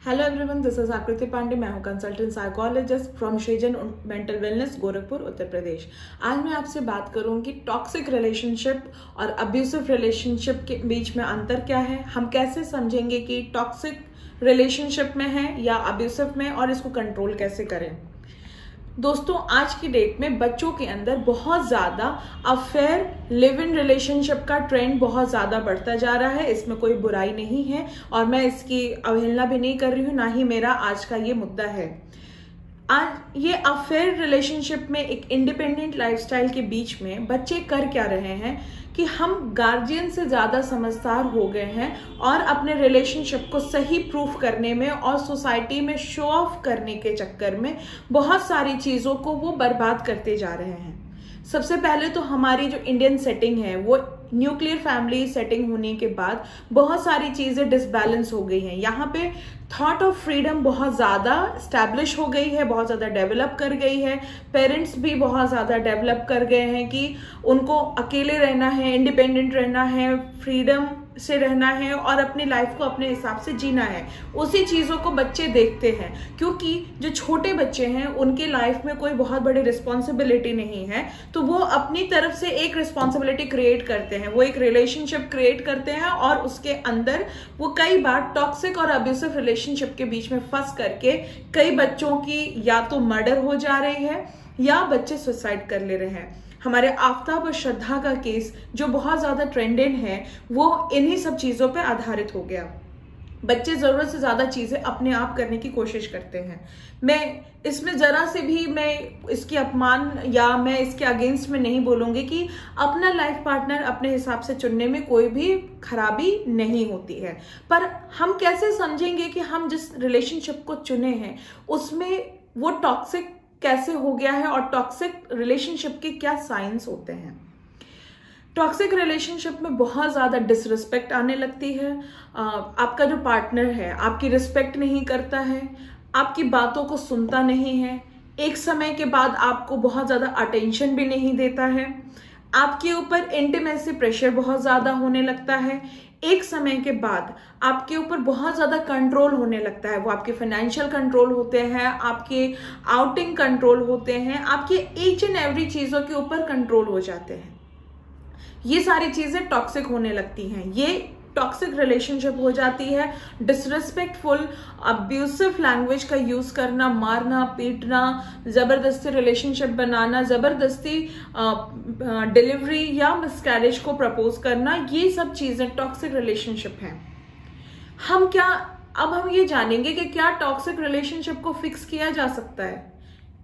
Hello everyone, this is आकृति पांडे। मैं हूं consultant psychologist from Shrijan mental wellness, Gorakhpur, Uttar Pradesh. आज मैं आपसे बात करूंगी टॉक्सिक रिलेशनशिप और अब्यूसिव रिलेशनशिप के बीच में अंतर क्या है, हम कैसे समझेंगे कि टॉक्सिक रिलेशनशिप में है या अब्यूसिव में, और इसको कंट्रोल कैसे करें। दोस्तों, आज की डेट में बच्चों के अंदर बहुत ज्यादा अफेयर लिव इन रिलेशनशिप का ट्रेंड बहुत ज्यादा बढ़ता जा रहा है। इसमें कोई बुराई नहीं है और मैं इसकी अवहेलना भी नहीं कर रही हूं, ना ही मेरा आज का ये मुद्दा है। आज ये अफेयर रिलेशनशिप में एक इंडिपेंडेंट लाइफस्टाइल के बीच में बच्चे कर क्या रहे हैं कि हम गार्जियन से ज्यादा समझदार हो गए हैं और अपने रिलेशनशिप को सही प्रूफ करने में और सोसाइटी में शो ऑफ करने के चक्कर में बहुत सारी चीजों को वो बर्बाद करते जा रहे हैं। सबसे पहले तो हमारी जो इंडियन सेटिंग है वो न्यूक्लियर फैमिली सेटिंग होने के बाद बहुत सारी चीजें डिसबैलेंस हो गई हैं। यहाँ पे थॉट ऑफ फ्रीडम बहुत ज्यादा स्टैब्लिश हो गई है, बहुत ज्यादा डेवलप कर गई है। पेरेंट्स भी बहुत ज्यादा डेवलप कर गए हैं कि उनको अकेले रहना है, इंडिपेंडेंट रहना है, फ्रीडम से रहना है और अपनी लाइफ को अपने हिसाब से जीना है। उसी चीजों को बच्चे देखते हैं, क्योंकि जो छोटे बच्चे हैं उनके लाइफ में कोई बहुत बड़ी रिस्पॉन्सिबिलिटी नहीं है, तो वो अपनी तरफ से एक रिस्पॉन्सिबिलिटी क्रिएट करते हैं, वो एक रिलेशनशिप क्रिएट करते हैं और उसके अंदर वो कई बार टॉक्सिक और अब्यूसिव रिलेशनशिप के बीच में फंस करके कई बच्चों की या तो मर्डर हो जा रही है या बच्चे सुसाइड कर ले रहे हैं। हमारे आफ्ताब और श्रद्धा का केस जो बहुत ज्यादा ट्रेंडेड है वो इन्हीं सब चीजों पे आधारित हो गया। बच्चे जरूरत से ज्यादा चीजें अपने आप करने की कोशिश करते हैं। मैं इसमें जरा से भी मैं इसकी अपमान या मैं इसके अगेंस्ट में नहीं बोलूंगी कि अपना लाइफ पार्टनर अपने हिसाब से चुनने में कोई भी खराबी नहीं होती है, पर हम कैसे समझेंगे कि हम जिस रिलेशनशिप को चुने हैं उसमें वो टॉक्सिक कैसे हो गया है और टॉक्सिक रिलेशनशिप के क्या साइंस होते हैं। टॉक्सिक रिलेशनशिप में बहुत ज्यादा डिसरिस्पेक्ट आने लगती है। आपका जो पार्टनर है आपकी रिस्पेक्ट नहीं करता है, आपकी बातों को सुनता नहीं है, एक समय के बाद आपको बहुत ज्यादा अटेंशन भी नहीं देता है, आपके ऊपर इंटीमेसी प्रेशर बहुत ज्यादा होने लगता है, एक समय के बाद आपके ऊपर बहुत ज्यादा कंट्रोल होने लगता है। वो आपके फाइनेंशियल कंट्रोल होते हैं, आपके आउटिंग कंट्रोल होते हैं, आपके ईच एंड एवरी चीजों के ऊपर कंट्रोल हो जाते हैं। ये सारी चीजें टॉक्सिक होने लगती हैं, ये टॉक्सिक रिलेशनशिप हो जाती है। डिसरिस्पेक्टफुल अब्यूसिव लैंग्वेज का यूज करना, मारना, पीटना, जबरदस्ती रिलेशनशिप बनाना, जबरदस्ती डिलीवरी या मिसकैरेज को प्रपोज करना, ये सब चीजें टॉक्सिक रिलेशनशिप हैं। अब हम ये जानेंगे कि क्या टॉक्सिक रिलेशनशिप को फिक्स किया जा सकता है।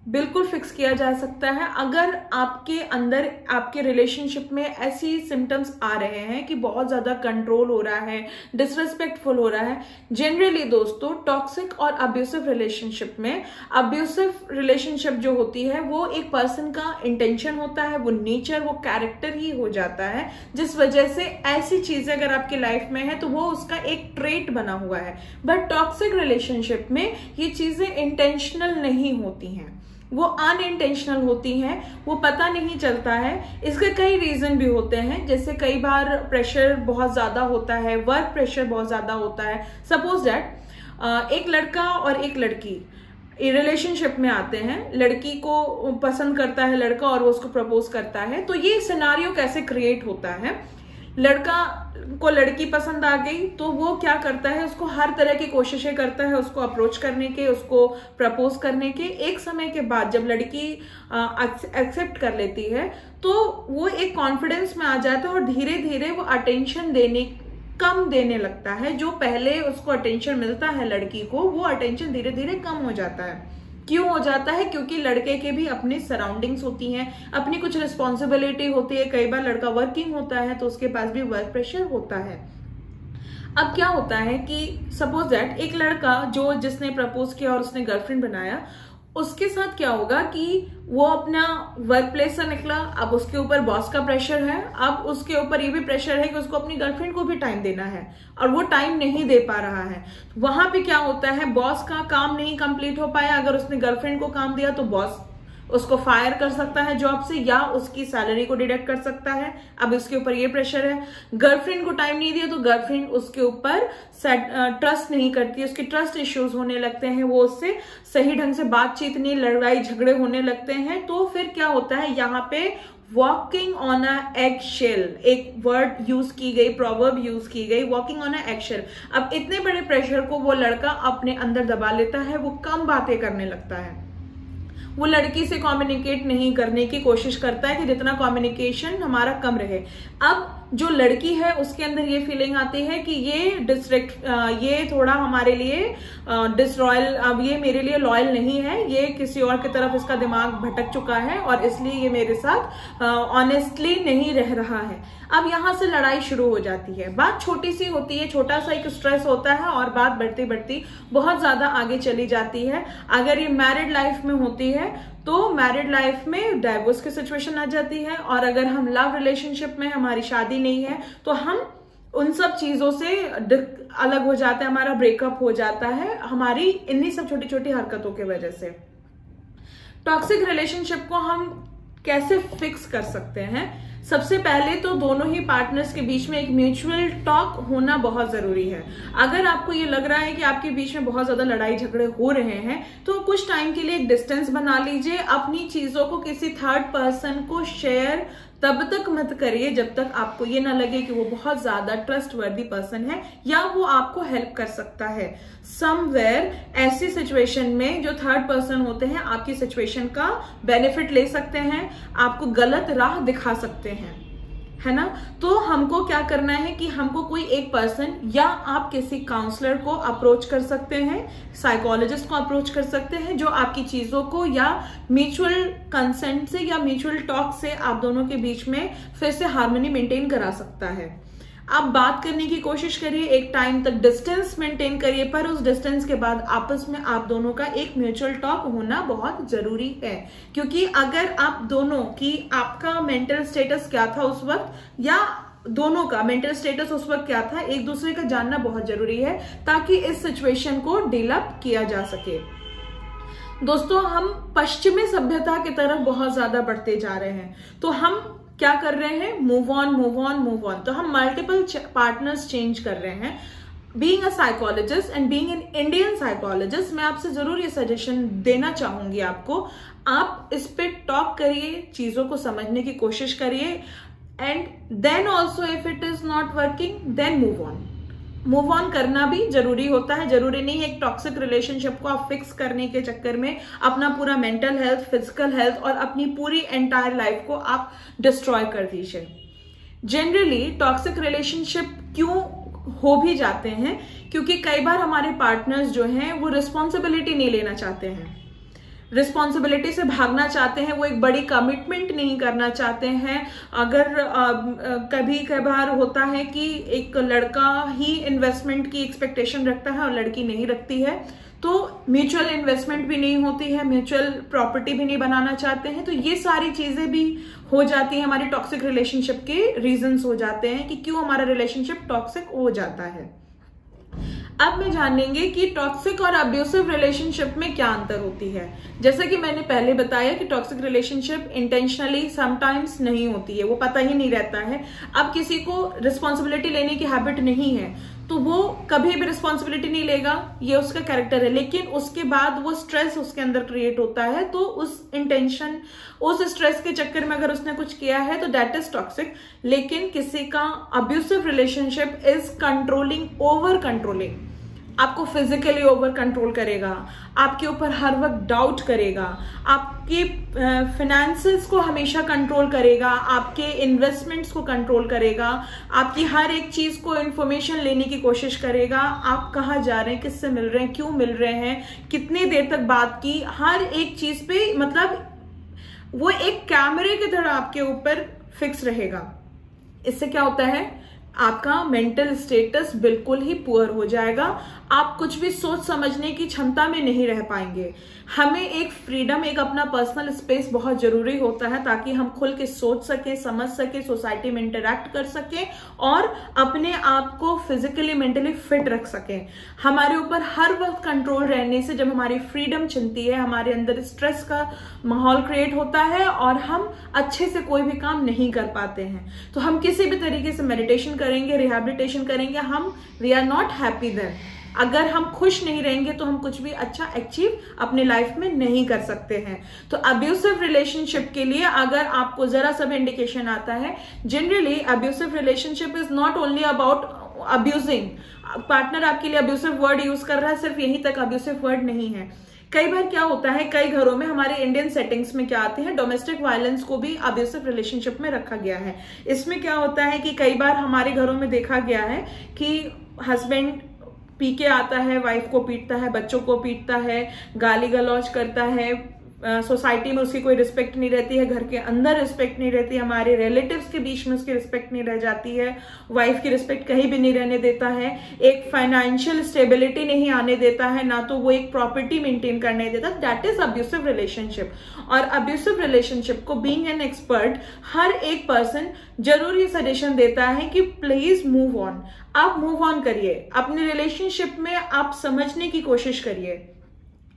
बिल्कुल फिक्स किया जा सकता है। अगर आपके अंदर आपके रिलेशनशिप में ऐसी सिम्टम्स आ रहे हैं कि बहुत ज्यादा कंट्रोल हो रहा है, डिसरिस्पेक्टफुल हो रहा है। जनरली दोस्तों, टॉक्सिक और अब्यूसिव रिलेशनशिप में, अब्यूसिव रिलेशनशिप जो होती है वो एक पर्सन का इंटेंशन होता है, वो नेचर, वो कैरेक्टर ही हो जाता है, जिस वजह से ऐसी चीजें अगर आपकी लाइफ में है तो वो उसका एक ट्रेट बना हुआ है। बट टॉक्सिक रिलेशनशिप में ये चीजें इंटेंशनल नहीं होती हैं, वो अनइंटेंशनल होती हैं, वो पता नहीं चलता है। इसके कई रीजन भी होते हैं, जैसे कई बार प्रेशर बहुत ज्यादा होता है, वर्क प्रेशर बहुत ज्यादा होता है। सपोज दैट एक लड़का और एक लड़की रिलेशनशिप में आते हैं, लड़की को पसंद करता है लड़का और वो उसको प्रपोज करता है। तो ये सिनारियो कैसे क्रिएट होता है, लड़का को लड़की पसंद आ गई तो वो क्या करता है, उसको हर तरह की कोशिशें करता है उसको अप्रोच करने के, उसको प्रपोज करने के। एक समय के बाद जब लड़की एक्सेप्ट कर लेती है तो वो एक कॉन्फिडेंस में आ जाता है और धीरे धीरे वो अटेंशन कम देने लगता है। जो पहले उसको अटेंशन मिलता है लड़की को, वो अटेंशन धीरे धीरे कम हो जाता है। क्यों हो जाता है? क्योंकि लड़के के भी अपनी सराउंडिंग्स होती हैं, अपनी कुछ रिस्पॉन्सिबिलिटी होती है। कई बार लड़का वर्किंग होता है तो उसके पास भी वर्क प्रेशर होता है। अब क्या होता है कि सपोज दैट एक लड़का जिसने प्रपोज किया और उसने गर्लफ्रेंड बनाया, उसके साथ क्या होगा कि वो अपना वर्क प्लेस से निकला, अब उसके ऊपर बॉस का प्रेशर है, अब उसके ऊपर ये भी प्रेशर है कि उसको अपनी गर्लफ्रेंड को भी टाइम देना है और वो टाइम नहीं दे पा रहा है। वहां पे क्या होता है, बॉस का काम नहीं कंप्लीट हो पाया, अगर उसने गर्लफ्रेंड को काम दिया तो बॉस उसको फायर कर सकता है जॉब से या उसकी सैलरी को डिडक्ट कर सकता है। अब इसके ऊपर ये प्रेशर है। गर्लफ्रेंड को टाइम नहीं दिया तो गर्लफ्रेंड उसके ऊपर ट्रस्ट नहीं करती, उसके ट्रस्ट इश्यूज होने लगते हैं, वो उससे सही ढंग से बातचीत नहीं, लड़ाई झगड़े होने लगते हैं। तो फिर क्या होता है, यहाँ पे वॉकिंग ऑन अ एग शेल, एक वर्ड यूज की गई, प्रोवर्ब यूज की गई, walking on a egg shell. अब इतने बड़े प्रेशर को वो लड़का अपने अंदर दबा लेता है, वो कम बातें करने लगता है, वो लड़की से कम्युनिकेट नहीं करने की कोशिश करता है कि जितना कम्युनिकेशन हमारा कम रहे। अब जो लड़की है उसके अंदर ये फीलिंग आती है कि ये थोड़ा हमारे लिए डिसरॉयल, अब ये मेरे लिए लॉयल नहीं है, ये किसी और की तरफ इसका दिमाग भटक चुका है और इसलिए ये मेरे साथ ऑनेस्टली नहीं रह रहा है। अब यहां से लड़ाई शुरू हो जाती है। बात छोटी सी होती है, छोटा सा एक स्ट्रेस होता है और बात बढ़ती बढ़ती बहुत ज्यादा आगे चली जाती है। अगर ये मैरिड लाइफ में होती है तो मैरिड लाइफ में डाइवोर्स की सिचुएशन आ जाती है, और अगर हम लव रिलेशनशिप में, हमारी शादी नहीं है, तो हम उन सब चीजों से अलग हो जाते हैं, हमारा ब्रेकअप हो जाता है हमारी इन्हीं सब छोटी छोटी हरकतों की वजह से। टॉक्सिक रिलेशनशिप को हम कैसे फिक्स कर सकते हैं? सबसे पहले तो दोनों ही पार्टनर्स के बीच में एक म्यूचुअल टॉक होना बहुत जरूरी है। अगर आपको ये लग रहा है कि आपके बीच में बहुत ज्यादा लड़ाई झगड़े हो रहे हैं तो कुछ टाइम के लिए एक डिस्टेंस बना लीजिए। अपनी चीजों को किसी थर्ड पर्सन को शेयर तब तक मत करिए जब तक आपको ये ना लगे कि वो बहुत ज्यादा ट्रस्टवर्दी पर्सन है या वो आपको हेल्प कर सकता है। समवेयर ऐसी सिचुएशन में जो थर्ड पर्सन होते हैं आपकी सिचुएशन का बेनिफिट ले सकते हैं, आपको गलत राह दिखा सकते हैं, है ना। तो हमको क्या करना है कि हमको कोई एक पर्सन या आप किसी काउंसलर को अप्रोच कर सकते हैं, साइकोलॉजिस्ट को अप्रोच कर सकते हैं, जो आपकी चीजों को या म्यूचुअल कंसेंट से या म्यूचुअल टॉक से आप दोनों के बीच में फिर से हार्मनी मेंटेन करा सकता है। आप बात करने की कोशिश करिए, एक टाइम तक डिस्टेंस मेंटेन करिए, पर उस डिस्टेंस के बाद आपस में आप दोनों का एक म्यूचुअल टॉक होना बहुत जरूरी है। क्योंकि अगर आप दोनों की, आपका मेंटल स्टेटस क्या था उस वक्त या दोनों का मेंटल स्टेटस उस वक्त क्या था, एक दूसरे का जानना बहुत जरूरी है ताकि इस सिचुएशन को डीलअप किया जा सके। दोस्तों, हम पश्चिमी सभ्यता की तरफ बहुत ज्यादा बढ़ते जा रहे हैं, तो हम क्या कर रहे हैं, move on move on move on. तो हम मल्टीपल पार्टनर्स चेंज कर रहे हैं। Being a psychologist and being an Indian psychologist, मैं आपसे जरूर ये सजेशन देना चाहूंगी आपको, आप इस पे टॉक करिए, चीजों को समझने की कोशिश करिए, and then also if it is not working then move on. Move on करना भी जरूरी होता है। जरूरी नहीं है एक टॉक्सिक रिलेशनशिप को आप फिक्स करने के चक्कर में अपना पूरा मेंटल हेल्थ, फिजिकल हेल्थ और अपनी पूरी एंटायर लाइफ को आप डिस्ट्रॉय कर दीजिए। जनरली टॉक्सिक रिलेशनशिप क्यों हो भी जाते हैं, क्योंकि कई बार हमारे पार्टनर्स जो हैं वो रिस्पॉन्सिबिलिटी नहीं लेना चाहते हैं, रिस्पॉन्सिबिलिटी से भागना चाहते हैं, वो एक बड़ी कमिटमेंट नहीं करना चाहते हैं। अगर कभी कभार होता है कि एक लड़का ही इन्वेस्टमेंट की एक्सपेक्टेशन रखता है और लड़की नहीं रखती है, तो म्यूचुअल इन्वेस्टमेंट भी नहीं होती है, म्यूचुअल प्रॉपर्टी भी नहीं बनाना चाहते हैं, तो ये सारी चीजें भी हो जाती है, हमारी टॉक्सिक रिलेशनशिप के रीजंस हो जाते हैं कि क्यों हमारा रिलेशनशिप टॉक्सिक हो जाता है। अब मैं जानेंगे कि टॉक्सिक और अब्यूसिव रिलेशनशिप में क्या अंतर होती है। जैसे कि मैंने पहले बताया कि टॉक्सिक रिलेशनशिप इंटेंशनली समटाइम्स नहीं होती है, वो पता ही नहीं रहता है। अब किसी को रिस्पॉन्सिबिलिटी लेने की हैबिट नहीं है तो वो कभी भी रिस्पॉन्सिबिलिटी नहीं लेगा, ये उसका कैरेक्टर है, लेकिन उसके बाद वो स्ट्रेस उसके अंदर क्रिएट होता है, तो उस इंटेंशन, उस स्ट्रेस के चक्कर में अगर उसने कुछ किया है तो दैट इज टॉक्सिक। लेकिन किसी का abusive relationship is controlling, over controlling, आपको फिजिकली ओवर कंट्रोल करेगा, आपके ऊपर हर वक्त डाउट करेगा, आपके फिनेंसेस को हमेशा कंट्रोल करेगा, आपके इन्वेस्टमेंट्स को कंट्रोल करेगा, आपकी हर एक चीज को इंफॉर्मेशन लेने की कोशिश करेगा, आप कहाँ जा रहे हैं, किससे मिल रहे हैं, क्यों मिल रहे हैं, कितनी देर तक बात की, हर एक चीज पे मतलब वो एक कैमरे की तरह आपके ऊपर फिक्स रहेगा। इससे क्या होता है, आपका मेंटल स्टेटस बिल्कुल ही पुअर हो जाएगा। आप कुछ भी सोच समझने की क्षमता में नहीं रह पाएंगे। हमें एक फ्रीडम, एक अपना पर्सनल स्पेस बहुत जरूरी होता है ताकि हम खुल के सोच सके, समझ सके, सोसाइटी में इंटरेक्ट कर सके और अपने आप को फिजिकली मेंटली फिट रख सके। हमारे ऊपर हर वक्त कंट्रोल रहने से जब हमारी फ्रीडम छिनती है, हमारे अंदर स्ट्रेस का माहौल क्रिएट होता है और हम अच्छे से कोई भी काम नहीं कर पाते हैं। तो हम किसी भी तरीके से मेडिटेशन करेंगे, रिहैबिलिटेशन करेंगे, we are not happy then. अगर हम खुश नहीं रहेंगे तो हम कुछ भी अच्छा अचीव अपनी लाइफ में नहीं कर सकते हैं। तो अब्यूसिव रिलेशनशिप के लिए अगर आपको जरा सा भी इंडिकेशन आता है, generally abusive relationship is not only about abusing. Partner आपके लिए अब्यूसिव वर्ड यूज कर रहा है, सिर्फ यहीं तक अब्यूसिव वर्ड नहीं है। कई बार क्या होता है, कई घरों में, हमारे इंडियन सेटिंग्स में क्या आते हैं, डोमेस्टिक वायलेंस को भी अब्यूसिव रिलेशनशिप में रखा गया है। इसमें क्या होता है कि कई बार हमारे घरों में देखा गया है कि हस्बैंड पी के आता है, वाइफ को पीटता है, बच्चों को पीटता है, गाली गलौज करता है, सोसाइटी में उसकी कोई रिस्पेक्ट नहीं रहती है, घर के अंदर रिस्पेक्ट नहीं रहती, हमारे रिलेटिव्स के बीच में उसकी रिस्पेक्ट नहीं रह जाती है, वाइफ की रिस्पेक्ट कहीं भी नहीं रहने देता है, एक फाइनेंशियल स्टेबिलिटी नहीं आने देता है, ना तो वो एक प्रॉपर्टी मेंटेन करने देता। That is abusive relationship. और अब्यूसिव रिलेशनशिप को बीइंग एन एक्सपर्ट हर एक पर्सन जरूरी सजेशन देता है कि प्लीज मूव ऑन। आप मूव ऑन करिए, अपने रिलेशनशिप में आप समझने की कोशिश करिए।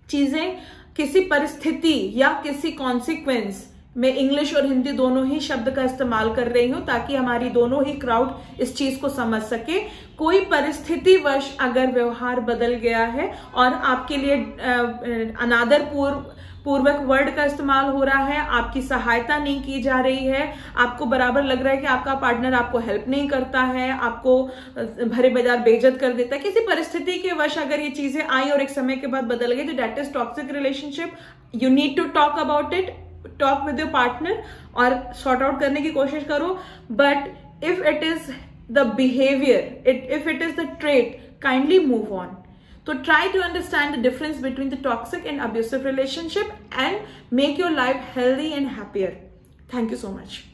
चीजें किसी परिस्थिति या किसी कॉन्सिक्वेंस में इंग्लिश और हिंदी दोनों ही शब्द का इस्तेमाल कर रही हूं ताकि हमारी दोनों ही क्राउड इस चीज को समझ सके। कोई परिस्थिति वश अगर व्यवहार बदल गया है और आपके लिए अनादर पूर्वक वर्ड का इस्तेमाल हो रहा है, आपकी सहायता नहीं की जा रही है, आपको बराबर लग रहा है कि आपका पार्टनर आपको हेल्प नहीं करता है, आपको भरे बाजार बेइज्जत कर देता है, किसी परिस्थिति के वश अगर ये चीजें आई और एक समय के बाद बदल गई, तो that is toxic relationship. You need to talk about it, talk with your partner और सॉर्ट आउट करने की कोशिश करो। But if it is the behaviour, if it is the trait, kindly move on. So try to understand the difference between the toxic and abusive relationship and make your life healthy and happier. Thank you so much.